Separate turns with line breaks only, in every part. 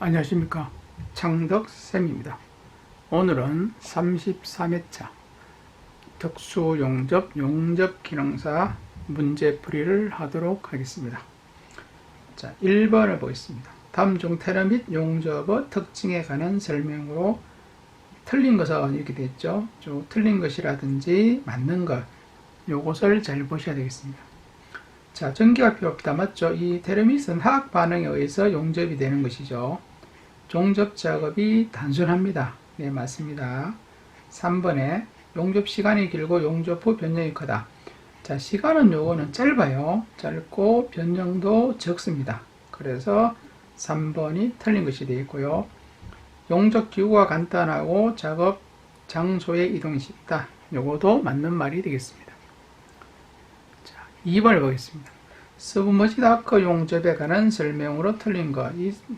안녕하십니까, 창덕쌤입니다. 오늘은 33회차 특수용접 용접기능사 문제풀이를 하도록 하겠습니다. 자, 1번을 보겠습니다. 다음 중 테러 및 용접의 특징에 관한 설명으로 틀린 것은 이렇게 됐죠. 틀린 것이라든지 맞는 것, 요것을 잘 보셔야 되겠습니다. 자, 전기가 필요 없다. 맞죠? 이 테르밋은 화학 반응에 의해서 용접이 되는 것이죠. 용접 작업이 단순합니다. 네, 맞습니다. 3번에 용접 시간이 길고 용접 후 변형이 크다. 자, 시간은 요거는 짧아요. 짧고 변형도 적습니다. 그래서 3번이 틀린 것이 되겠고요. 용접 기구가 간단하고 작업 장소의 이동이 쉽다. 요것도 맞는 말이 되겠습니다. 2번을 보겠습니다. 서브머지드 아크 용접에 관한 설명으로 틀린 것.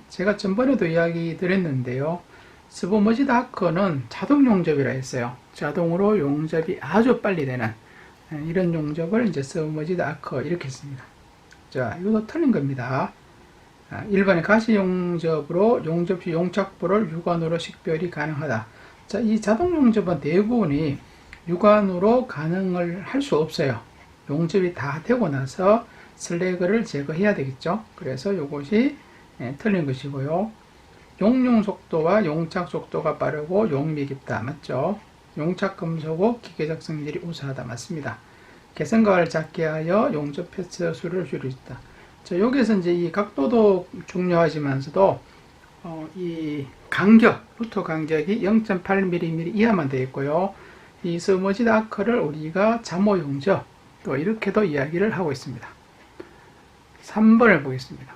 제가 전번에도 이야기 드렸는데요. 서브머지드 아크는 자동 용접이라 했어요. 자동으로 용접이 아주 빨리 되는 이런 용접을 이제 서브머지드 아크 이렇게 했습니다. 자, 이것도 틀린 겁니다. 1번에 가시 용접으로 용접 시 용착부를 육안으로 식별이 가능하다. 자, 이 자동 용접은 대부분이 육안으로 가능을 할 수 없어요. 용접이 다 되고 나서 슬래그를 제거해야 되겠죠. 그래서 이것이 틀린 것이고요. 용융 속도와 용착 속도가 빠르고 용력이 깊다. 맞죠? 용착 금속의 기계적 성질이 우수하다. 맞습니다. 개선각을 작게 하여 용접 패스 수를 줄일 수 있다. 자, 여기서 이제 이 각도도 중요하지만서도 이 간격, 루터 간격이 0.8mm 이하만 되어 있고요. 이 서브머지드 아크를 우리가 잠호 용접 또 이렇게도 이야기를 하고 있습니다. 3번을 보겠습니다.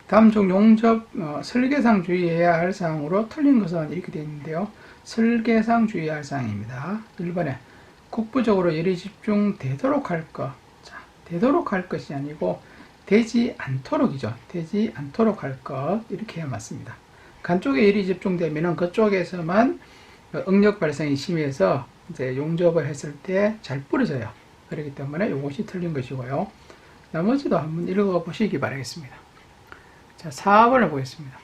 다음 중 용접 설계상 주의해야 할 사항으로 틀린 것은 이렇게 되어 있는데요. 설계상 주의해야 할 사항입니다. 1번에 국부적으로 열이 집중되도록 할 것. 자, 되도록 할 것이 아니고 되지 않도록이죠. 되지 않도록 할 것. 이렇게 해야 맞습니다. 간쪽에 열이 집중되면 그쪽에서만 응력 발생이 심해서 이제 용접을 했을 때 잘 부러져요. 그렇기 때문에 이것이 틀린 것이고요. 나머지도 한번 읽어보시기 바라겠습니다. 자, 4번을 보겠습니다.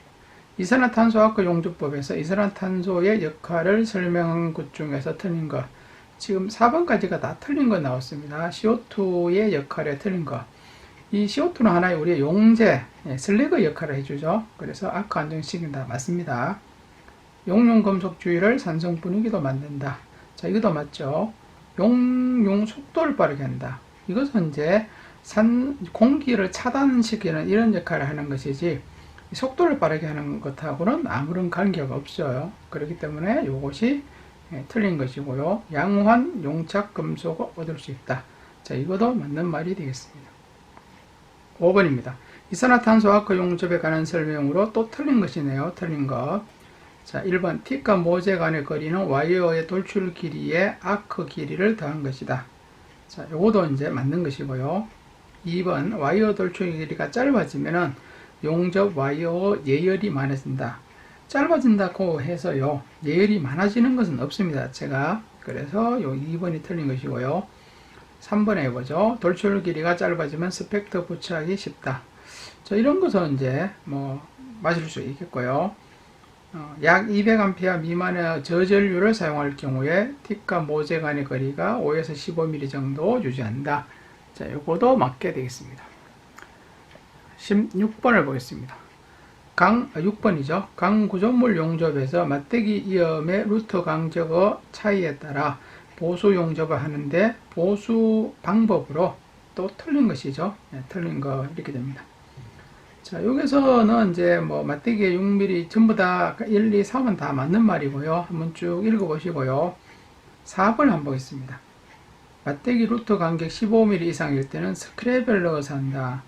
이산화탄소 아크 용접법에서 이산화탄소의 역할을 설명한 것 중에서 틀린 것. 지금 4번까지가 다 틀린 거 나왔습니다. CO2의 역할에 틀린 것. 이 CO2는 하나의 우리의 용제, 슬래그 역할을 해주죠. 그래서 아크 안정시킨다. 맞습니다. 용융 금속 주위를 산성 분위기도 만든다. 자, 이것도 맞죠. 용융 속도를 빠르게 한다. 이것은 이제 공기를 차단시키는 이런 역할을 하는 것이지 속도를 빠르게 하는 것하고는 아무런 관계가 없어요. 그렇기 때문에 이것이 틀린 것이고요. 양호한 용착 금속을 얻을 수 있다. 자, 이것도 맞는 말이 되겠습니다. 5번입니다. 이산화탄소 아크 용접에 관한 설명으로 또 틀린 것이네요. 틀린 것. 자, 1번 틱과 모재 간의 거리는 와이어의 돌출 길이에 아크 길이를 더한 것이다. 자, 요것도 이제 맞는 것이고요. 2번 와이어 돌출 길이가 짧아지면은 용접 와이어 예열이 많아진다. 짧아진다고 해서요, 예열이 많아지는 것은 없습니다. 그래서 요 2번이 틀린 것이고요. 3번에 해보죠. 돌출 길이가 짧아지면 스펙터 부착이 쉽다. 자, 이런 것은 이제 맞을 수 있겠고요. 약 200A 미만의 저전류를 사용할 경우에 틱과 모재 간의 거리가 5에서 15mm 정도 유지한다. 자, 요거도 맞게 되겠습니다. 16번을 보겠습니다. 6번이죠. 강구조물 용접에서 맞대기 이염의 루터 간격의 차이에 따라 보수 용접을 하는데 보수 방법으로 또 틀린 것이죠. 틀린 거 이렇게 됩니다. 자, 여기서는 이제 맞대기에 6mm 전부 다 1, 2, 3은 다 맞는 말이고요. 한번 쭉 읽어보시고요. 4번 한번 보겠습니다. 맞대기 루터 간격 15mm 이상일 때는 스크랩을 넣어서 한다.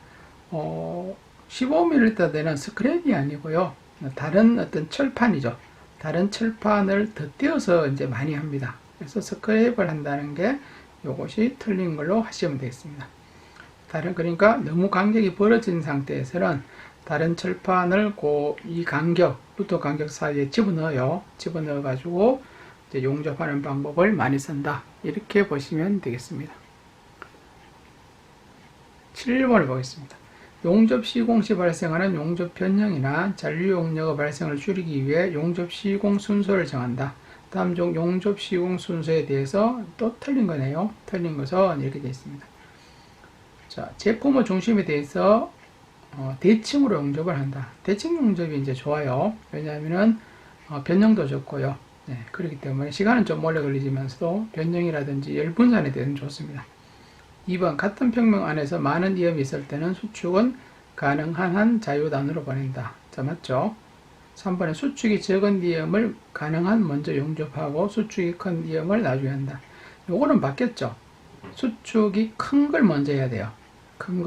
15mm 되는 스크랩이 아니고요. 다른 어떤 철판이죠. 다른 철판을 덧대어서 이제 많이 합니다. 그래서 스크랩을 한다는 게 이것이 틀린 걸로 하시면 되겠습니다. 그러니까 너무 간격이 벌어진 상태에서는 다른 철판을 이 간격, 루터 간격 사이에 집어넣어요. 집어넣어가지고 이제 용접하는 방법을 많이 쓴다. 이렇게 보시면 되겠습니다. 7번을 보겠습니다. 용접 시공 시 발생하는 용접 변형이나 잔류 용역의 발생을 줄이기 위해 용접 시공 순서를 정한다. 다음 중 용접 시공 순서에 대해서 또 틀린 거네요. 틀린 것은 이렇게 되어 있습니다. 자, 제품의 중심에 대해서 대칭으로 용접을 한다. 대칭 용접이 이제 좋아요. 왜냐하면은 변형도 좋고요. 네, 그렇기 때문에 시간은 좀 오래 걸리지만서도 변형이라든지 열 분산에 대해서는 좋습니다. 2번 같은 평면 안에서 많은 이음이 있을 때는 수축은 가능한 한 자유단으로 보낸다. 자, 맞죠? 3번에 수축이 적은 이음을 가능한 먼저 용접하고 수축이 큰 이음을 나중에 한다. 요거는 바뀌었죠? 수축이 큰 걸 먼저 해야 돼요. 큰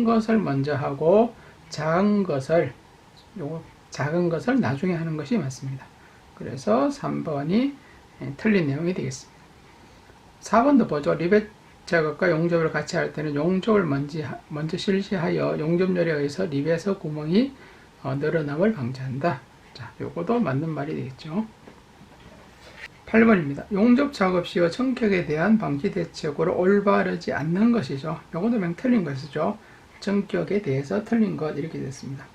것을 먼저 하고 작은 것을 나중에 하는 것이 맞습니다. 그래서 3번이 틀린 내용이 되겠습니다. 4번도 보죠. 리벳 작업과 용접을 같이 할 때는 용접을 먼저 실시하여 용접열에 의해서 리벳의 구멍이 늘어남을 방지한다. 자, 요것도 맞는 말이 되겠죠. 8번입니다. 용접 작업 시의 청격에 대한 방지 대책으로 올바르지 않는 것이죠. 요것도 그냥 틀린 것이죠. 청격에 대해서 틀린 것 이렇게 됐습니다.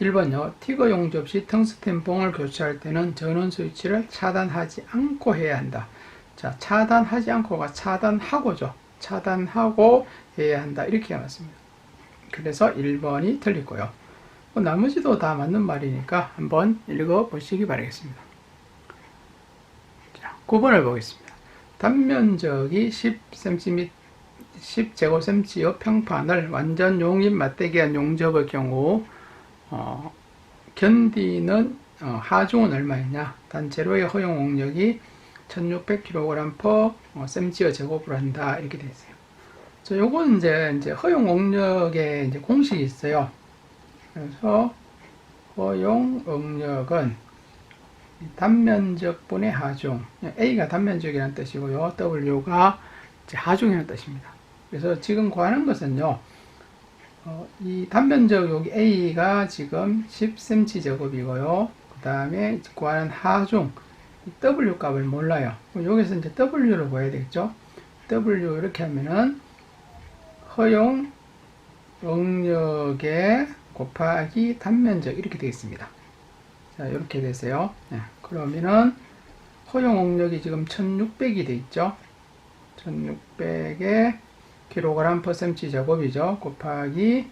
1번요. 티거 용접 시 텅스텐 봉을 교체할 때는 전원 스위치를 차단하지 않고 해야 한다. 자, 차단하지 않고가 차단하고죠. 차단하고 해야 한다. 이렇게 맞습니다. 그래서 1번이 틀리고요. 나머지도 다 맞는 말이니까 한번 읽어보시기 바라겠습니다. 자, 9번을 보겠습니다. 단면적이 10제곱cm의 평판을 완전 용입 맞대기한 용접의 경우 견디는 하중은 얼마이냐? 단재료의 허용 용력이 1600kg/cm의 제곱으로 한다. 이렇게 되어 있어요. 자, 요건 이제 허용 용력에 이제 공식이 있어요. 그래서 허용 용력은 단면적분의 하중, A가 단면적이라는 뜻이고요. W가 이제 하중이라는 뜻입니다. 그래서 지금 구하는 것은요. 이 단면적 여기 A가 지금 10cm 제곱이고요. 그 다음에 구하는 하중 W 값을 몰라요. 여기서 이제 W를 구해야 되겠죠. W 이렇게 하면은 허용 용력에 곱하기 단면적 이렇게 되겠습니다. 자, 이렇게 되세요. 네, 그러면은 허용 용력이 지금 1600이 돼 있죠. 1600에 kg/cm 제곱이죠. 곱하기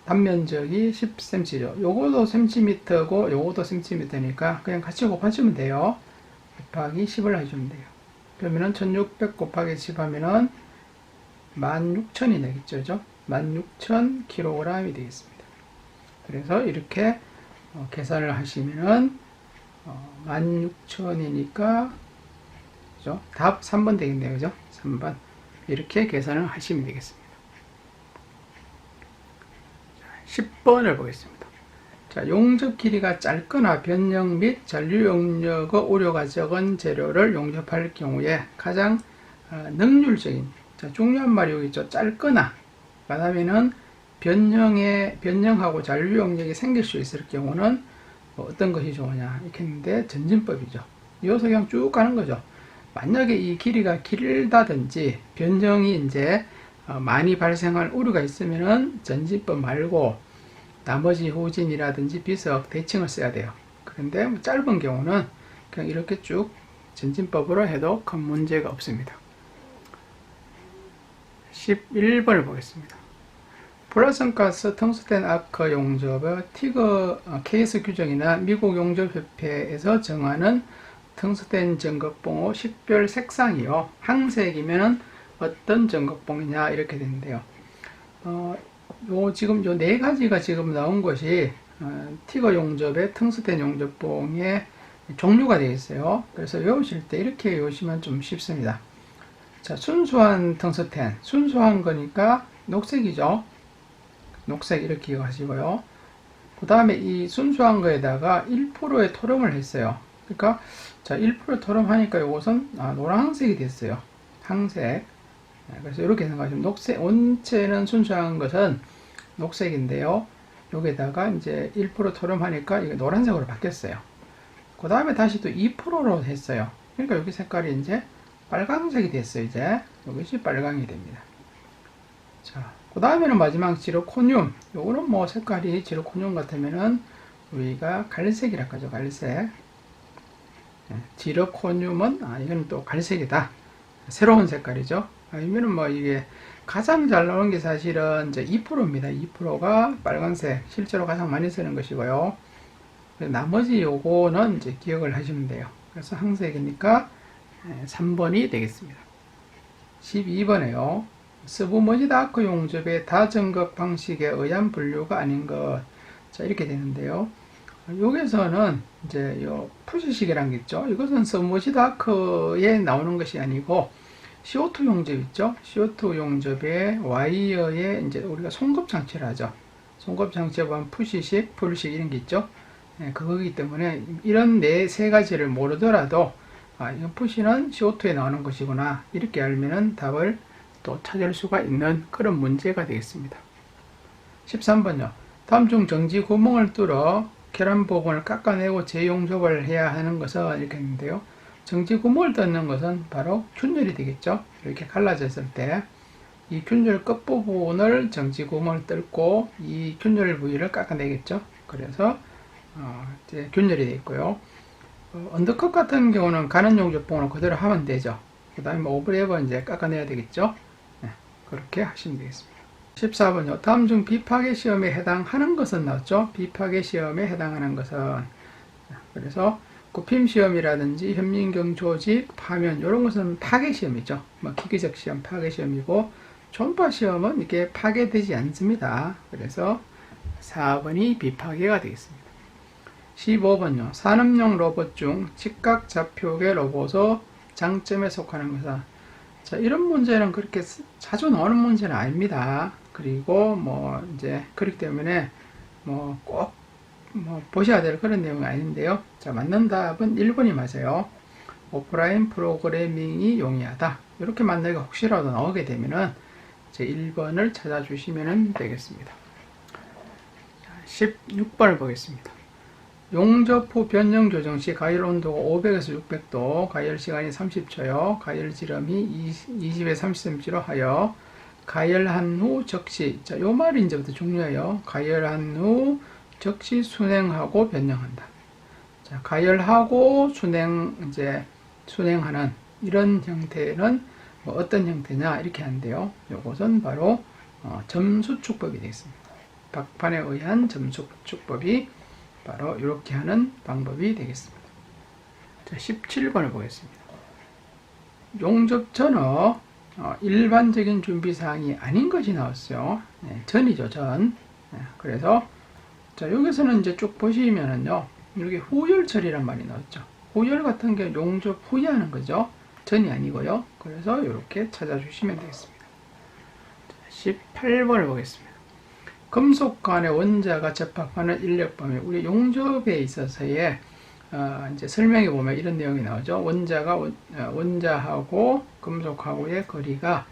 단면적이 10cm죠. 요것도 cm고 요것도 cm니까 그냥 같이 곱하시면 돼요. 곱하기 10을 해주면 돼요. 그러면은 1600 곱하기 10 하면은 16,000이 되겠죠. 16,000kg이 되겠습니다. 그래서 이렇게 계산을 하시면은 16,000이니까 그죠? 답 3번 되겠네요. 그죠? 3번. 이렇게 계산을 하시면 되겠습니다. 10번을 보겠습니다. 자, 용접 길이가 짧거나 변형 및 잔류 용역의 우려가 적은 재료를 용접할 경우에 가장 능률적인, 자, 중요한 말이 여기 있죠. 짧거나, 그 다음에는 변형하고 잔류 용역이 생길 수 있을 경우는 어떤 것이 좋으냐 이렇게 했는데 전진법이죠. 이어서 그냥 쭉 가는 거죠. 만약에 이 길이가 길다든지 변형이 이제 많이 발생할 우려가 있으면은 전진법 말고 나머지 후진이라든지 비석 대칭을 써야 돼요. 그런데 짧은 경우는 그냥 이렇게 쭉 전진법으로 해도 큰 문제가 없습니다. 11번을 보겠습니다. 불화성가스 텅스텐 아크 용접의 티거 KS 규정이나 미국 용접협회에서 정하는 텅스텐 전극봉의 식별 색상이요. 항색이면 어떤 전극봉이냐 이렇게 되는데요. 지금 요 네 가지가 지금 나온 것이 티거 용접의 텅스텐 용접봉의 종류가 되어 있어요. 그래서 외우실 때 이렇게 외우시면 좀 쉽습니다. 자, 순수한 텅스텐, 순수한 거니까 녹색이죠. 녹색 이렇게 하시고요. 그 다음에 이 순수한 거에다가 1%의 토름을 했어요. 그러니까 자, 1% 토름하니까 이것은 노란색이 됐어요. 항색. 그래서 이렇게 생각하시면 녹색, 원체는 순수한 것은 녹색인데요. 여기다가 이제 1% 토름하니까 이게 노란색으로 바뀌었어요. 그 다음에 다시 또 2%로 했어요. 그러니까 여기 색깔이 이제 빨강색이 됐어요. 이제 이것이 빨강이 됩니다. 자, 그 다음에는 마지막 지르코늄. 요거는 뭐 색깔이 지르코늄 같으면은 우리가 갈색이라고 하죠. 갈색. 지르코늄은 이건 또 갈색이다. 새로운 색깔이죠. 아니면은 뭐 이게 가장 잘 나오는 게 사실은 이제 2%입니다. 2%가 빨간색. 실제로 가장 많이 쓰는 것이고요. 나머지 요거는 이제 기억을 하시면 돼요. 그래서 항색이니까 3번이 되겠습니다. 12번에요. 스부머지 다크 용접의 다점각 방식에 의한 분류가 아닌 것. 자, 이렇게 되는데요. 여기서는 이제 요 푸시식이라는 게 있죠. 이것은 스부머지 다크에 나오는 것이 아니고 CO2 용접 있죠. CO2 용접의 와이어에 이제 우리가 송급 장치를 하죠. 송급 장치에 보면 푸시식, 풀식 이런 게 있죠. 그거기 때문에 이런 세 가지를 모르더라도 이 푸시는 CO2에 나오는 것이구나 이렇게 알면은 답을 또 찾을 수가 있는 그런 문제가 되겠습니다. 13번요. 다음 중 정지 구멍을 뚫어 계란 부분을 깎아내고 재용접을 해야 하는 것은 이렇게 했는데요. 정지 구멍을 뚫는 것은 바로 균열이 되겠죠. 이렇게 갈라졌을 때 이 균열 끝부분을 정지 구멍을 뚫고 이 균열 부위를 깎아내겠죠. 그래서 이제 균열이 되어 있고요. 언더컷 같은 경우는 가는 용접봉으로 그대로 하면 되죠. 그 다음에 오브랩은 이제 깎아내야 되겠죠. 그렇게 하시면 되겠습니다. 14번요. 다음 중 비파괴 시험에 해당하는 것은 나왔죠. 비파괴 시험에 해당하는 것은 그래서 굽힘 시험이라든지 현민경 조직, 파면 이런 것은 파괴 시험이죠. 뭐 기계적 시험, 파괴 시험이고 전파 시험은 이게 파괴되지 않습니다. 그래서 4번이 비파괴가 되겠습니다. 15번요. 산업용 로봇 중 직각 좌표계 로봇의 장점에 속하는 것은 자, 이런 문제는 그렇게 자주 나오는 문제는 아닙니다. 그리고 뭐 이제 그렇기 때문에 뭐 꼭 보셔야 될 그런 내용은 아닌데요. 자, 맞는 답은 1번이 맞아요. 오프라인 프로그래밍이 용이하다. 이렇게 만약에 혹시라도 나오게 되면은 제 1번을 찾아주시면 되겠습니다. 16번을 보겠습니다. 용접 후 변형 교정 시 가열 온도가 500에서 600도, 가열 시간이 30초요. 가열 지름이 20에서 30cm로 하여 가열한 후 즉시, 자, 요 말이 이제부터 중요해요. 가열한 후 즉시 순행하고 변형한다. 자, 가열하고 순행하는 이런 형태는 뭐 어떤 형태냐 이렇게 하는데요. 요것은 바로 점수축법이 되겠습니다. 박판에 의한 점수축법이 바로 이렇게 하는 방법이 되겠습니다. 자, 17번을 보겠습니다. 용접 전어 일반적인 준비사항이 아닌 것이 나왔어요. 전이죠, 전. 그래서 자, 여기서는 이제 쭉 보시면은요, 여기 후열 처리란 말이 나왔죠. 후열 같은 경우 용접 후에 하는 거죠. 전이 아니고요. 그래서 이렇게 찾아주시면 되겠습니다. 18번을 보겠습니다. 금속 간의 원자가 접합하는 인력 범위. 우리 용접에 있어서의 이제 설명해 보면 이런 내용이 나오죠. 원자하고 금속하고의 거리가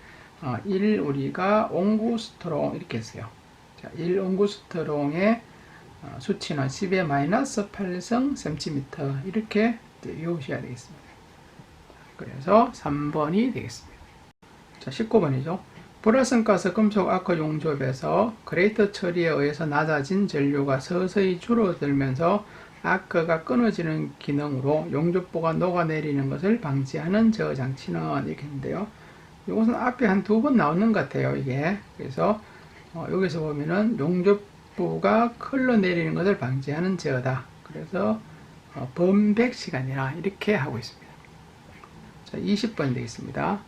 1 우리가 옹구스트롱 이렇게 했어요. 자, 1 옹구스트롱의 수치는 10의 마이너스 8성 cm 이렇게 외우셔야 되겠습니다. 그래서 3번이 되겠습니다. 자, 19번이죠. 불활성가스 금속 아크 용접에서 그레이터 처리에 의해서 낮아진 전류가 서서히 줄어들면서 아크가 끊어지는 기능으로 용접부가 녹아내리는 것을 방지하는 제어 장치는 이렇게 있는데요. 이것은 앞에 한 2번 나오는 것 같아요, 이게. 그래서 여기서 보면은 용접부가 흘러내리는 것을 방지하는 제어다. 그래서 범백 시간이라 이렇게 하고 있습니다. 자, 20번 되겠습니다.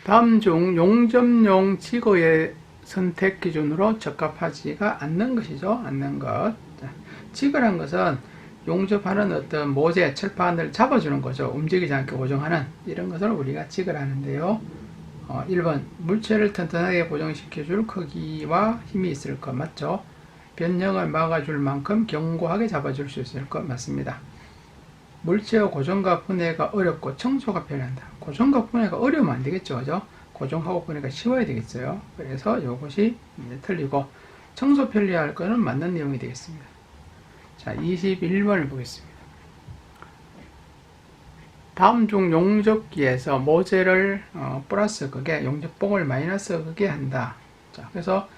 다음 중 용접용 지거의 선택 기준으로 적합하지가 않는 것이죠. 않는 것. 자, 지거란 것은 용접하는 어떤 모재, 철판을 잡아주는 거죠. 움직이지 않게 고정하는 이런 것을 우리가 지거를 하는데요. 1번 물체를 튼튼하게 고정시켜줄 크기와 힘이 있을 것 맞죠? 변형을 막아줄 만큼 견고하게 잡아줄 수 있을 것 맞습니다. 물체의 고정과 분해가 어렵고 청소가 편리한다. 고정과 분해가 어려우면 안 되겠죠, 그죠? 고정하고 분해가 쉬워야 되겠어요. 그래서 이것이 틀리고 청소 편리할 거는 맞는 내용이 되겠습니다. 자, 21번을 보겠습니다. 다음 중 용접기에서 모재를 플러스 극에 용접봉을 마이너스 극에 한다. 자, 그래서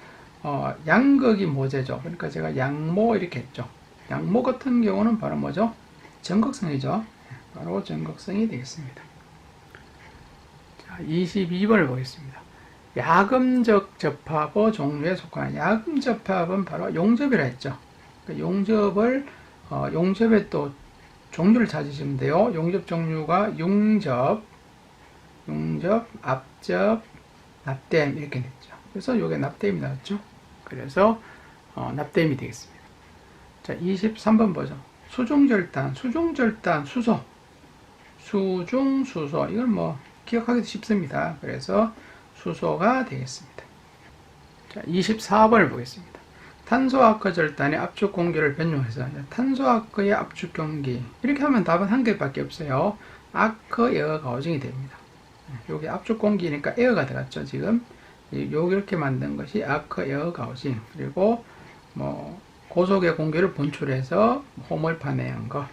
양극이 모재죠. 그러니까 제가 양모 이렇게 했죠. 양모 같은 경우는 바로 뭐죠? 전극성이죠. 바로 전극성이 되겠습니다. 자, 22번을 보겠습니다. 야금적 접합의 종류에 속하는 야금 접합은 바로 용접이라 했죠. 그 용접을 용접의 또 종류를 찾으시면 돼요. 용접 종류가 용접, 압접, 납땜 이렇게 됐죠. 그래서 이게 납땜이 나왔죠. 그래서 납땜이 되겠습니다. 자, 23번 보죠. 수중절단, 수소, 수중수소. 이건 뭐 기억하기도 쉽습니다. 그래서 수소가 되겠습니다. 자, 24번을 보겠습니다. 탄소아크 절단의 압축 공기를 변용해서 탄소아크의 압축 공기 이렇게 하면 답은 한 개밖에 없어요. 아크 에어 가우징이 됩니다. 여기 압축 공기니까 에어가 들어갔죠. 지금 이렇게 만든 것이 아크 에어 가우징. 그리고 뭐 고속의 공기를 분출해서 홈을 파내는 거.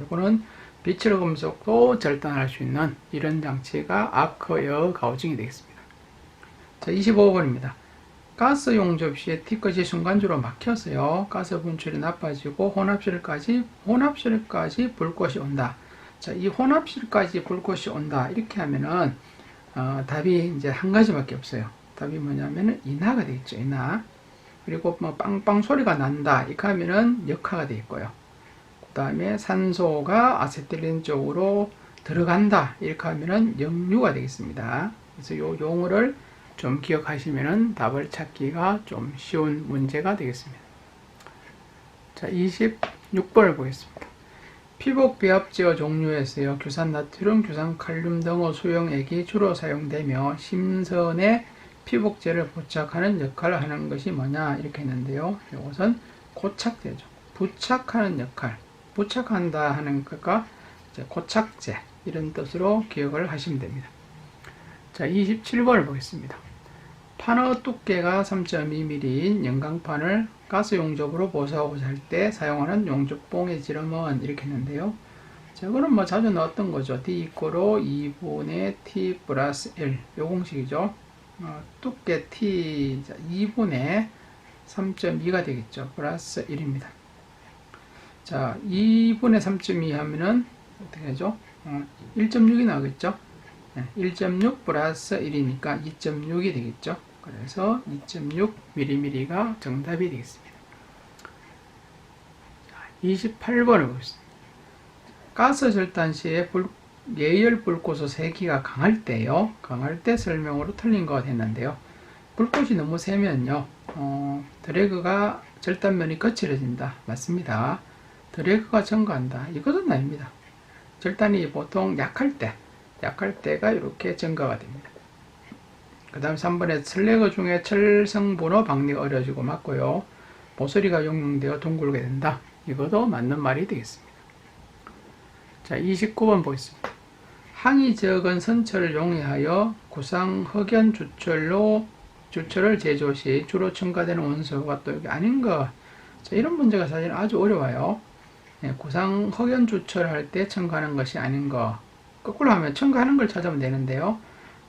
이거는 비칠 금속도 절단할 수 있는 이런 장치가 아크 에어 가우징이 되겠습니다. 자, 25번입니다. 가스 용접 시에 티컷이 순간적으로 막혀서요. 가스 분출이 나빠지고 혼합실까지 불꽃이 온다. 자, 이 혼합실까지 불꽃이 온다. 이렇게 하면은 답이 이제 한 가지밖에 없어요. 답이 뭐냐면은 인하가 되겠죠. 인하. 그리고 뭐 빵빵 소리가 난다. 이렇게 하면은 역하가 되겠고요. 그 다음에 산소가 아세틸린 쪽으로 들어간다. 이렇게 하면은 역류가 되겠습니다. 그래서 요 용어를 좀 기억하시면은 답을 찾기가 좀 쉬운 문제가 되겠습니다. 자, 26번을 보겠습니다. 피복 배합제어 종류에서요, 규산 나트륨, 규산 칼륨 등의 수용액이 주로 사용되며 심선에 피복제를 부착하는 역할을 하는 것이 뭐냐 이렇게 했는데요. 이것은 고착제죠. 부착하는 역할, 부착한다 하는 것과 고착제 이런 뜻으로 기억을 하시면 됩니다. 자, 27번을 보겠습니다. 판의 두께가 3.2mm인 연강판을 가스 용접으로 보수하고자 할 때 사용하는 용접봉의 지름은 이렇게 했는데요. 자, 이거는 뭐 자주 나왔던 거죠. D 이꼬로 2분의 T 플러스 1. 요 공식이죠. 두께 T 2분의 3.2가 되겠죠. 플러스 1입니다. 자, 2분의 3.2 하면은 어떻게 하죠? 1.6이 나오겠죠. 1.6 플러스 1이니까 2.6이 되겠죠. 그래서 2.6mm가 정답이 되겠습니다. 28번을 보겠습니다. 가스 절단 시에 예열 불꽃의 세기가 강할 때요. 강할 때 설명으로 틀린 거 됐는데요. 불꽃이 너무 세면요. 드래그가 절단면이 거칠어진다. 맞습니다. 드래그가 증가한다. 이것은 아닙니다. 절단이 보통 약할 때가 이렇게 증가가 됩니다. 그 다음 3번에 슬래그 중에 철 성분의 박리가 어려지고 맞고요. 모서리가 용융되어 둥글게 된다. 이것도 맞는 말이 되겠습니다. 자, 29번 보겠습니다. 항이 적은 선철을 용이하여 구상 흑연 주철을 제조 시 주로 첨가되는 원소가 또 여기 아닌 거. 자, 이런 문제가 사실 아주 어려워요. 구상 흑연 주철 할 때 첨가하는 것이 아닌 거. 거꾸로 하면 첨가하는 걸 찾으면 되는데요.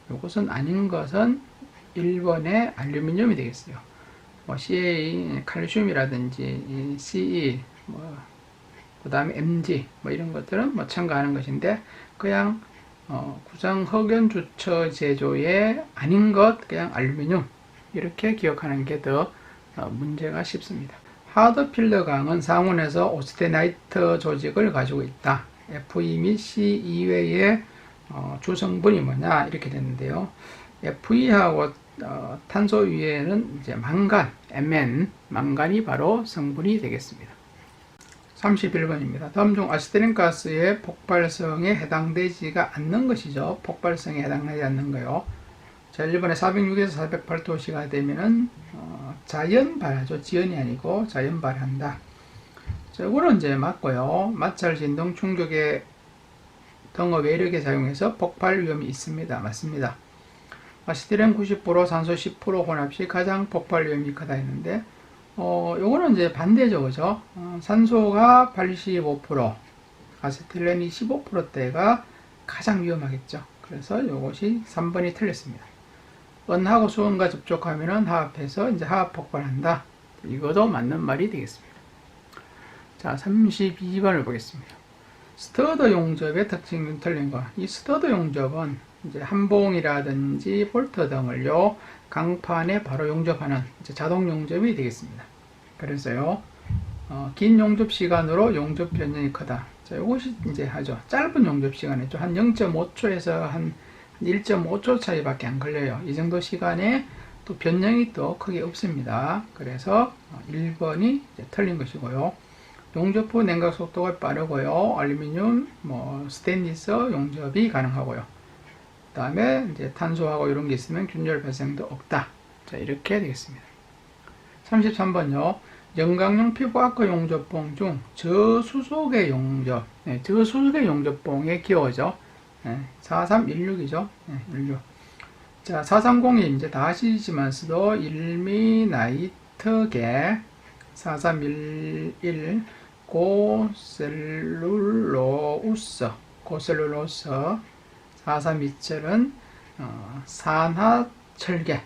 이것은 아닌 것은 1번의 알루미늄이 되겠어요. 뭐 CA, 칼슘이라든지 CE, 그 다음에 MG, 이런 것들은 첨가하는 것인데, 그냥 구상 흑연 주처 제조에 아닌 것, 그냥 알루미늄 이렇게 기억하는 게 더 문제가 쉽습니다. 하드 필러 강은 상온에서 오스테나이트 조직을 가지고 있다. Fe 및 C 이외의 주성분이 뭐냐 이렇게 되는데요. Fe하고 탄소 위에는 이제 망간, Mn, 망간이 바로 성분이 되겠습니다. 31번입니다. 다음 중 아세틸린 가스의 폭발성에 해당되지가 않는 것이죠. 폭발성에 해당되지 않는 거요. 자, 1번에 406에서 408도씨가 되면은 자연 발하죠. 지연이 아니고 자연 발한다. 자, 이거는 이제 맞고요. 마찰, 진동, 충격의 등의 외력에 사용해서 폭발 위험이 있습니다. 맞습니다. 아세틸렌 90%, 산소 10% 혼합 시 가장 폭발 위험이 크다 했는데, 요거는 이제 반대죠, 그죠? 산소가 85%, 아세틸렌이 15%대가 가장 위험하겠죠. 그래서 요것이 3번이 틀렸습니다. 은하고 수은과 접촉하면은 화합해서 이제 화합 폭발한다. 이것도 맞는 말이 되겠습니다. 자, 32번을 보겠습니다. 스터드 용접의 특징은 틀린 거. 이 스터드 용접은 이제 한봉이라든지 볼트 등을요, 강판에 바로 용접하는 이제 자동 용접이 되겠습니다. 그래서요, 긴 용접 시간으로 용접 변형이 크다. 자, 이것이 이제 하죠. 짧은 용접 시간이죠. 한 0.5초에서 한 1.5초 차이밖에 안 걸려요. 이 정도 시간에 또 변형이 또 크게 없습니다. 그래서 1번이 틀린 것이고요. 용접 후 냉각 속도가 빠르고요. 알루미늄, 스테인리스 용접이 가능하고요. 그 다음에 이제 탄소하고 이런 게 있으면 균열 발생도 없다. 자, 이렇게 되겠습니다. 33번요. 영광용 피부 아크 용접봉 중 저수속의 용접, 저수속의 용접봉의 기호죠. 4316이죠. 16. 자, 430이 이제 다 아시지만서도 일미나이트계 4311 고셀룰로스 4327은 산화철계,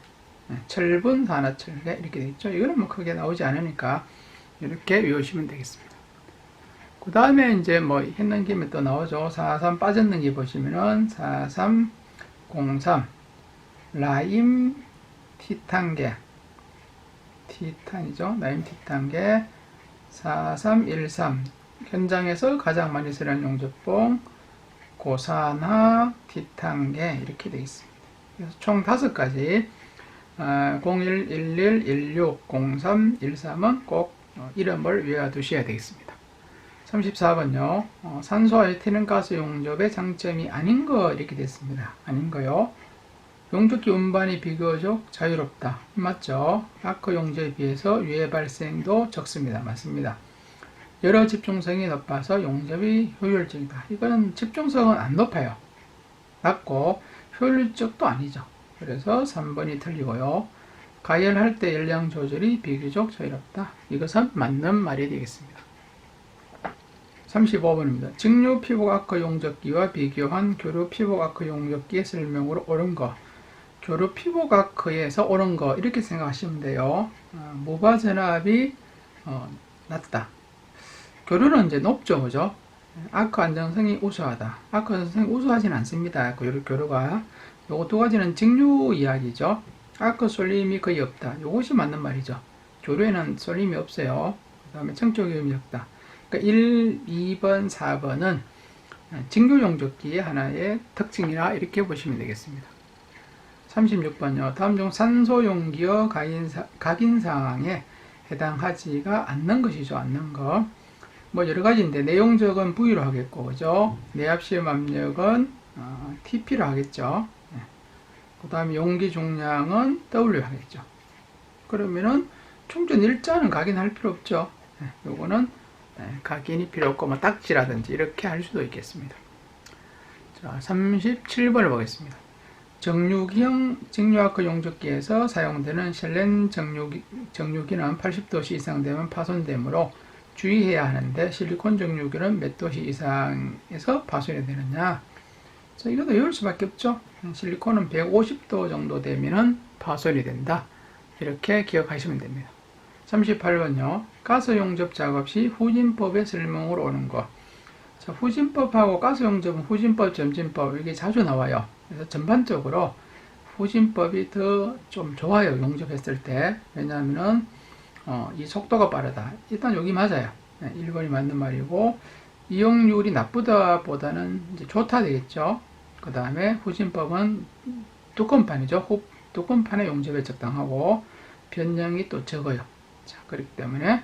철분 산화철계 이렇게 되어 있죠. 이거는 뭐 크게 나오지 않으니까 이렇게 외우시면 되겠습니다. 그 다음에 이제 뭐 했는 김에 또 나오죠. 43 빠졌는 게 보시면은 4303 라임 티탄계, 티탄이죠. 라임 티탄계 4313 현장에서 가장 많이 쓰는 용접봉 고산화 티탄계 이렇게 되어 있습니다. 그래서 총 5가지 01, 11, 16, 03, 13은 꼭 이름을 외워두셔야 되겠습니다. 34번요. 산소와 에틸렌 가스 용접의 장점이 아닌 거 이렇게 됐습니다. 아닌 거요. 용접기 운반이 비교적 자유롭다. 맞죠? 아크 용접에 비해서 유해 발생도 적습니다. 맞습니다. 여러 집중성이 높아서 용접이 효율적이다. 이거는 집중성은 안 높아요. 낮고 효율적도 아니죠. 그래서 3번이 틀리고요. 가열할 때 열량 조절이 비교적 자유롭다. 이것은 맞는 말이 되겠습니다. 35번입니다. 직류 피복 아크 용접기와 비교한 교류 피복 아크 용접기의 설명으로 옳은 거. 교류 피복 아크에서 옳은 거 이렇게 생각하시면 돼요. 무바 전압이 낮다. 교류는 이제 높죠, 그죠? 아크 안정성이 우수하다. 아크 안정성이 우수하지는 않습니다. 교류가. 요거 두 가지는 직류 이야기죠. 아크 쏠림이 거의 없다. 요것이 맞는 말이죠. 교류에는 쏠림이 없어요. 그 다음에 청적 위험이 없다. 그러니까 1, 2번, 4번은 직류 용접기의 하나의 특징이라 이렇게 보시면 되겠습니다. 36번요. 다음 중 산소 용기의 각인 상황에 해당하지가 않는 것이죠. 않는 거. 뭐 여러 가지인데 내용적은 V로 하겠고, 그죠? 내압 시험 압력은 TP로 하겠죠. 그 다음에 용기 중량은 W 하겠죠. 그러면은 충전 일자는 각인할 필요 없죠. 요거는 각인이 필요 없고 뭐 딱지라든지 이렇게 할 수도 있겠습니다. 자, 37번을 보겠습니다. 정류기형 직류아크 용접기에서 사용되는 셀렌 정류기는 80도씨 이상 되면 파손되므로 주의해야 하는데 실리콘 정류기는 몇 도씨 이상에서 파손이 되느냐. 자, 이것도 외울 수밖에 없죠. 실리콘은 150도 정도 되면 파손이 된다. 이렇게 기억하시면 됩니다. 38번요. 가스 용접 작업 시 후진법의 설명으로 오는 것. 자, 후진법하고 가스 용접은 후진법, 점진법 이게 자주 나와요. 그래서 전반적으로 후진법이 더 좀 좋아요. 용접했을 때. 왜냐하면은 이 속도가 빠르다. 일단 여기 맞아요. 1번이 맞는 말이고 이용률이 나쁘다 보다는 이제 좋다 되겠죠. 그 다음에 후진법은 두건판이죠. 두건판의 용접에 적당하고 변형이 또 적어요. 자, 그렇기 때문에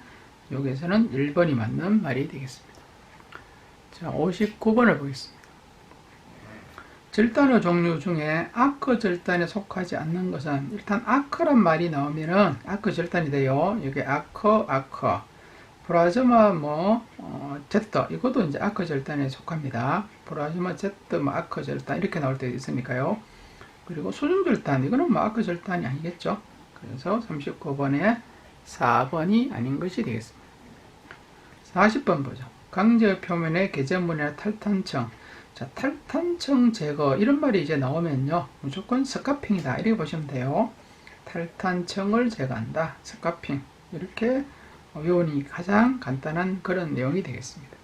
여기에서는 1번이 맞는 말이 되겠습니다. 자, 59번을 보겠습니다. 절단의 종류 중에 아크 절단에 속하지 않는 것은 일단 아크란 말이 나오면은 아크 절단이 돼요. 여기 아크, 플라즈마 Z 이것도 이제 아크 절단에 속합니다. 플라즈마 Z 아크 절단 이렇게 나올 때 있으니까요. 그리고 수중 절단 이거는 아크 절단이 아니겠죠. 그래서 39번에 4번이 아닌 것이 되겠습니다. 40번 보죠. 강제 표면의 개전문이나 탈탄층 자, 탈탄층 제거 이런 말이 이제 나오면요, 무조건 스카핑이다 이렇게 보시면 돼요. 탈탄층을 제거한다, 스카핑, 이렇게 외우니 가장 간단한 그런 내용이 되겠습니다.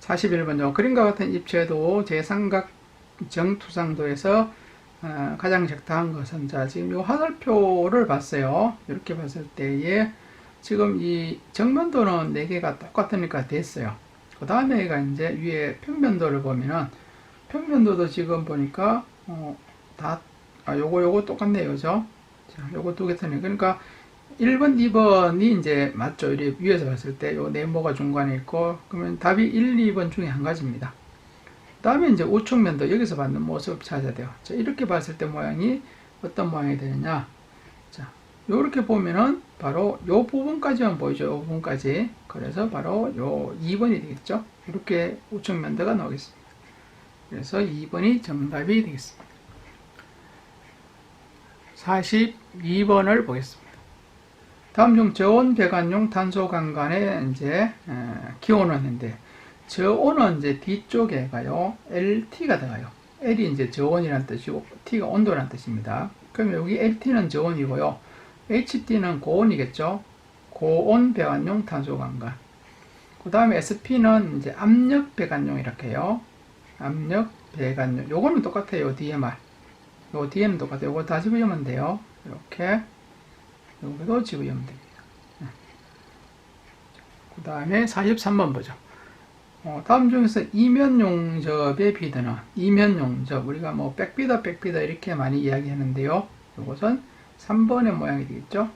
41번요. 그림과 같은 입체도 제삼각정 투상도에서 가장 적당한 것은, 자, 지금 이 화살표를 봤어요. 이렇게 봤을 때에 지금 이 정면도는 4개가 똑같으니까 됐어요. 그 다음에 얘가 이제 위에 평면도를 보면은, 평면도도 지금 보니까 요거 똑같네요, 그죠? 자, 요거 두 개 틀리네. 그러니까 1번, 2번이 이제 맞죠. 이렇게 위에서 봤을 때 요 네모가 중간에 있고, 그러면 답이 1, 2번 중에 한 가지입니다. 그 다음에 이제 우측면도 여기서 받는 모습 찾아야 돼요. 자, 이렇게 봤을 때 모양이 어떤 모양이 되느냐. 자, 요렇게 보면은 바로 요 부분까지만 보이죠. 요 부분까지. 그래서 바로 요 2번이 되겠죠. 이렇게 우측면도가 나오겠습니다. 그래서 2번이 정답이 되겠습니다. 42번을 보겠습니다. 다음 중 저온 배관용 탄소 강간의 이제 기온은 인데, 저온은 이제 뒤쪽에 가요. LT가 들어가요. L이 이제 저온이라는 뜻이고 T가 온도라는 뜻입니다. 그럼 여기 LT는 저온이고요. HT는 고온이겠죠. 고온 배관용 탄소 강간. 그 다음에 SP는 이제 압력 배관용 이렇게 해요. 압력 배관용. 요거는 똑같아요. 뒤에 말. 요 뒤에는 똑같아요. 요거 다 집으면 돼요. 이렇게. 여기도 집으면 됩니다. 그 다음에 43번 보죠. 다음 중에서 이면 용접의 비드는, 이면 용접, 우리가 뭐 백비더 이렇게 많이 이야기하는데요. 이것은 3번의 모양이 되겠죠.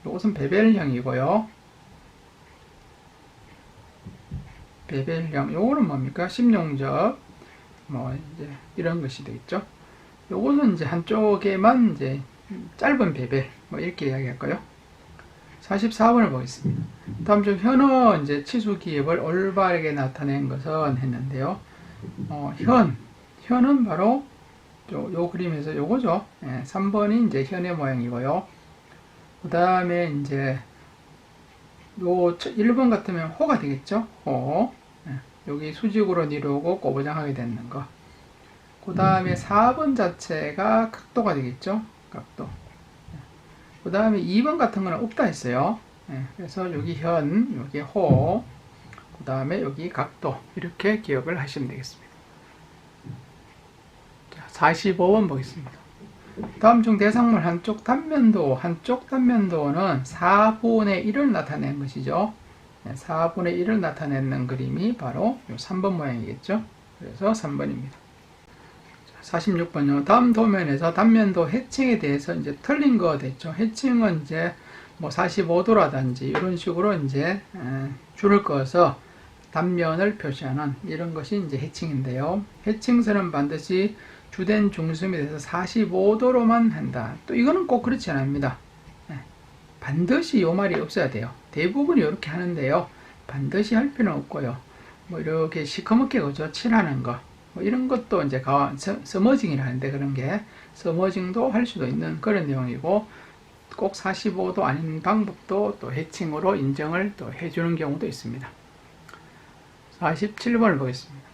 이것은 베벨형이고요. 베벨형, 요거는 뭡니까? 심용접, 뭐 이제 이런 것이 되겠죠. 요것은 이제 한쪽에만 이제 짧은 베벨, 뭐 이렇게 이야기할까요? 44번을 보겠습니다. 다음 중 현어 이제 치수 기압을 올바르게 나타낸 것은 했는데요. 현은 바로 요 그림에서 요거죠. 3번이 이제 현의 모양이고요. 그 다음에 이제 요 1번 같으면 호가 되겠죠. 호. 여기 수직으로 내려오고 꼬부장하게 되는 거. 그 다음에 4번 자체가 각도가 되겠죠. 각도. 그 다음에 2번 같은 거는 없다 했어요. 그래서 여기 현, 여기 호, 그 다음에 여기 각도, 이렇게 기억을 하시면 되겠습니다. 자, 45번 보겠습니다. 다음 중 대상물 한쪽 단면도는 4분의 1을 나타내는 것이죠. 4분의 1을 나타내는 그림이 바로 이 3번 모양이겠죠. 그래서 3번입니다. 46번요. 다음 도면에서 단면도 해칭에 대해서 이제 틀린 거 됐죠. 해칭은 이제 뭐 45도라든지 이런 식으로 이제 줄을 그어서 단면을 표시하는 이런 것이 이제 해칭인데요. 해칭선은 반드시 주된 중심에 대해서 45도로만 한다. 또 이거는 꼭 그렇지 않습니다. 반드시 이 말이 없어야 돼요. 대부분 이렇게 하는데요. 반드시 할 필요는 없고요. 뭐 이렇게 시커멓게 그죠? 칠하는 거. 뭐 이런 것도 이제 서머징이라는데, 그런 게 서머징도 할 수도 있는 그런 내용이고, 꼭 45도 아닌 방법도 또 해칭으로 인정을 또 해주는 경우도 있습니다. 47번을 보겠습니다.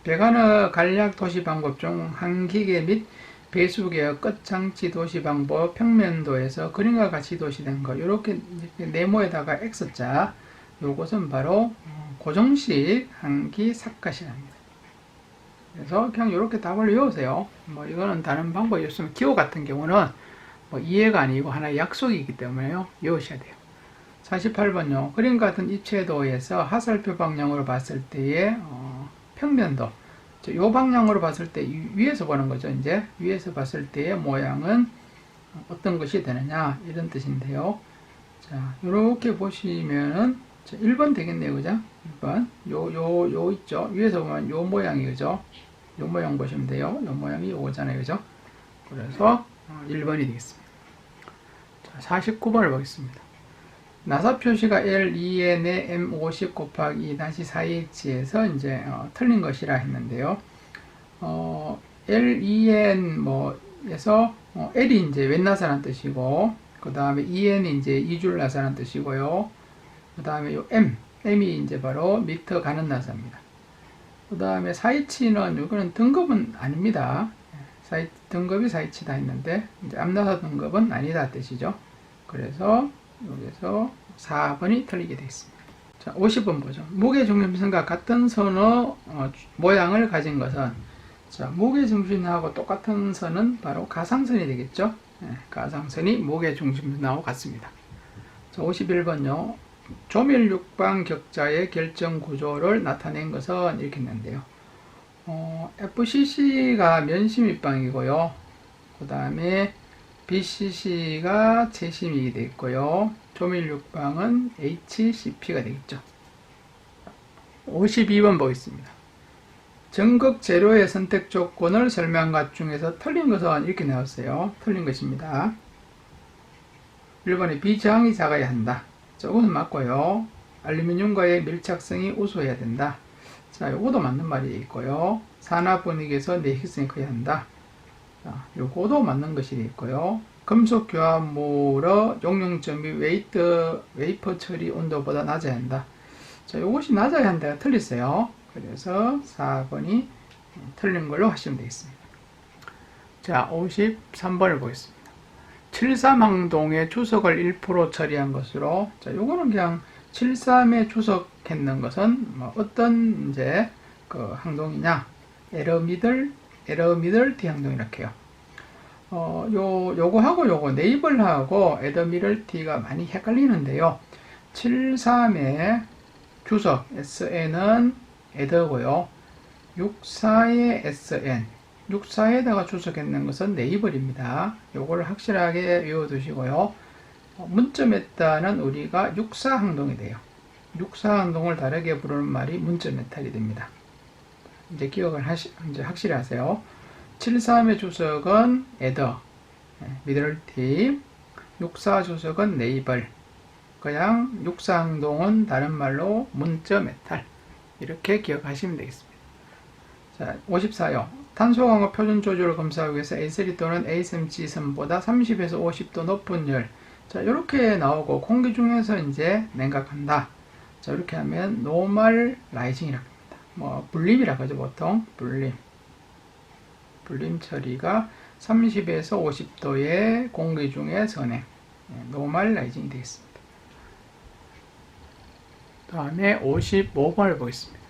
배관의 간략 도시 방법 중 한기계 및 배수계의 끝장치 도시 방법 평면도에서 그림과 같이 도시된 거, 이렇게 네모에다가 X자, 요것은 바로 고정식 한기 삿갓이랍니다. 그래서 그냥 이렇게 답을 외우세요. 뭐 이거는 다른 방법이 없으면 기호 같은 경우는 뭐 이해가 아니고 하나의 약속이기 때문에요. 외우셔야 돼요. 48번요. 그림 같은 입체도에서 하살표 방향으로 봤을 때의 평면도. 이 방향으로 봤을 때 위에서 보는 거죠. 이제 위에서 봤을 때의 모양은 어떤 것이 되느냐, 이런 뜻인데요. 자, 이렇게 보시면은 1번 되겠네요. 그죠? 1번. 요 있죠? 위에서 보면 요 모양이, 그죠? 요 모양 보시면 돼요. 요 모양이 요거잖아요. 그죠? 그래서 1번이 되겠습니다. 자, 49번을 보겠습니다. 나사 표시가 L2N에 M50 곱하기 2-4H에서 이제 틀린 것이라 했는데요. L2N 뭐에서 L이 이제 웬나사라는 뜻이고, 그 다음에 EN이 이제 이줄 나사라는 뜻이고요. 그 다음에 요 M이 이제 바로 미터 가는 나사입니다. 그 다음에 사이치는 이거는 등급은 아닙니다. 등급이 사이치다 했는데 이제 암나사 등급은 아니다 뜻이죠. 그래서 여기서 4번이 틀리게 되어 있습니다. 자, 50번 보죠. 무게중심선과 같은 선의 모양을 가진 것은, 자, 무게중심선하고 똑같은 선은 바로 가상선이 되겠죠. 가상선이 무게중심선하고 같습니다. 자, 51번요. 조밀 육방 격자의 결정 구조를 나타낸 것은 이렇게 했는데요. FCC가 면심입방이고요. 그 다음에 BCC가 재심이 되어 있고요. 조밀 육방은 HCP가 되겠죠. 52번 보겠습니다. 전극 재료의 선택 조건을 설명한 것 중에서 틀린 것은 이렇게 나왔어요. 틀린 것입니다. 1번에 비저항이 작아야 한다. 저것은 맞고요. 알루미늄과의 밀착성이 우수해야 된다. 자, 요거도 맞는 말이 있고요. 산화 분위기에서 내식성이 커야 한다. 자, 요거도 맞는 것이 있고요. 금속 교환물의 용융점이 웨이퍼 처리 온도보다 낮아야 한다. 자, 요것이 낮아야 한다가 틀렸어요. 그래서 4번이 틀린 걸로 하시면 되겠습니다. 자, 53번을 보겠습니다. 73항동의 주석을 1% 처리한 것으로, 자, 요거는 그냥 73에 주석했는 것은 뭐 어떤 이제 그 항동이냐, 에러미들 T 항동 이렇게요. 요거하고 요거 네이벌하고 에더미럴티가 많이 헷갈리는데요. 73의 주석 SN은 에더고요. 64의 SN 64에다가 주석했는 것은 네이벌입니다. 요걸 확실하게 외워두시고요. 문점메탈은 우리가 64항동이 돼요. 64항동을 다르게 부르는 말이 문점메탈이 됩니다. 이제 기억을 이제 확실히 하세요. 73의 주석은 에더, 미들티, 64 주석은 네이벌, 그냥 64항동은 다른 말로 문점메탈. 이렇게 기억하시면 되겠습니다. 자, 54요. 탄소 강화 표준 조절을 검사하기 위해서 A3 또는 ASMC 선보다 30에서 50도 높은 열. 자, 이렇게 나오고 공기 중에서 이제 냉각한다. 자, 이렇게 하면 노멀 라이징이라고 합니다. 뭐 불림이라고 하죠, 보통. 불림 처리가 30에서 50도의 공기 중에 선행. 노멀 라이징이 되겠습니다. 다음에 55번을 보겠습니다.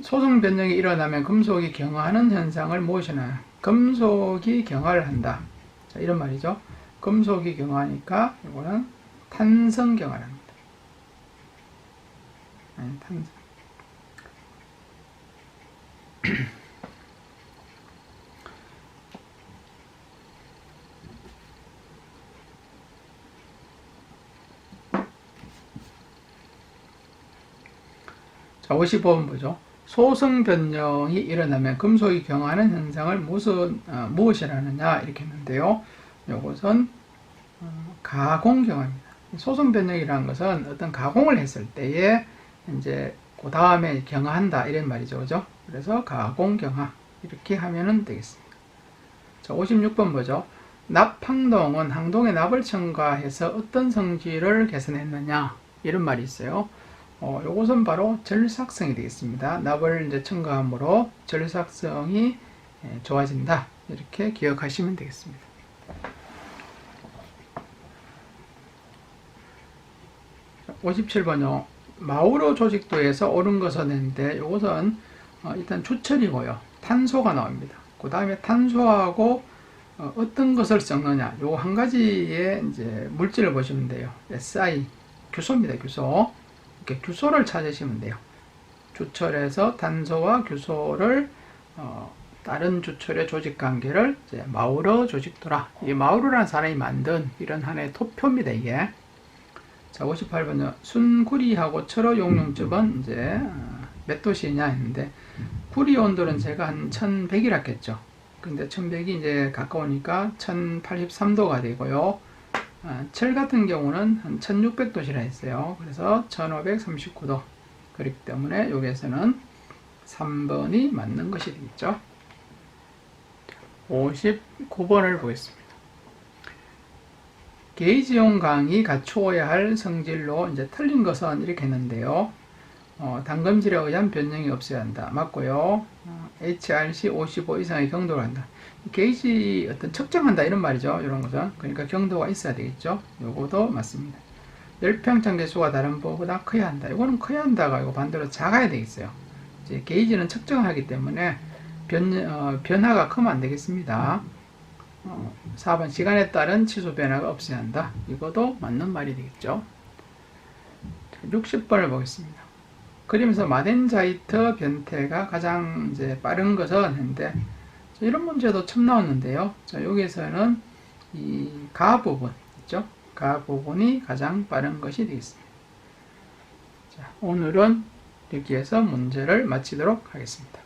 소성 변형이 일어나면 금속이 경화하는 현상을 무엇이나 금속이 경화를 한다. 자, 이런 말이죠. 금속이 경화하니까 이거는 탄성 경화를 합니다. 탄성. 자, 55번 보죠. 소성 변형이 일어나면 금속이 경화하는 현상을 무엇이라느냐 이렇게 했는데요. 이것은 가공 경화입니다. 소성 변형이라는 것은 어떤 가공을 했을 때에 이제 그 다음에 경화한다 이런 말이죠, 그죠? 그래서 가공 경화 이렇게 하면은 되겠습니다. 자, 56번 보죠. 납항동은 항동의 납을 첨가해서 어떤 성질을 개선했느냐 이런 말이 있어요. 요것은 바로 절삭성이 되겠습니다. 납을 이제 첨가함으로 절삭성이 좋아진다. 이렇게 기억하시면 되겠습니다. 자, 57번요. 마우로 조직도에서 옳은 것은 했는데 요것은 일단 주철이고요. 탄소가 나옵니다. 그 다음에 탄소하고 어떤 것을 섞느냐. 요 한 가지의 이제 물질을 보시면 돼요. SI 규소입니다. 규소. 이렇게 규소를 찾으시면 돼요. 주철에서 탄소와 규소를 다른 주철의 조직 관계를 이제 마우러 조직도라. 이 마우러라는 사람이 만든 이런 하나의 토표입니다. 이게. 자, 58번요. 순구리하고 철의 용융점은 이제 몇 도씨냐 했는데 구리 온도는 제가 한 1100이라 했겠죠. 근데 1100이 이제 가까우니까 1083도가 되고요. 철 같은 경우는 한 1600도시라 했어요. 그래서 1539도. 그렇기 때문에 여기에서는 3번이 맞는 것이 되겠죠. 59번을 보겠습니다. 게이지용 강이 갖추어야 할 성질로 이제 틀린 것은 이렇게 했는데요. 단검질에 의한 변형이 없어야 한다. 맞고요. HRC 55 이상의 경도를 한다. 게이지 어떤 측정한다 이런 말이죠. 이런 것은. 그러니까 경도가 있어야 되겠죠. 요거도 맞습니다. 열평창 개수가 다른 부호보다 커야 한다. 이거는 커야 한다가 이거 반대로 작아야 되겠어요. 이제 게이지는 측정하기 때문에 변화가 크면 안 되겠습니다. 4번 시간에 따른 치수 변화가 없어야 한다. 이것도 맞는 말이 되겠죠. 60번을 보겠습니다. 그림에서 마덴자이트 변태가 가장 이제 빠른 것은 했는데 이런 문제도 처음 나왔는데요. 자, 여기에서는 이 가 부분 있죠? 가 부분이 가장 빠른 것이 되겠습니다. 자, 오늘은 여기에서 문제를 마치도록 하겠습니다.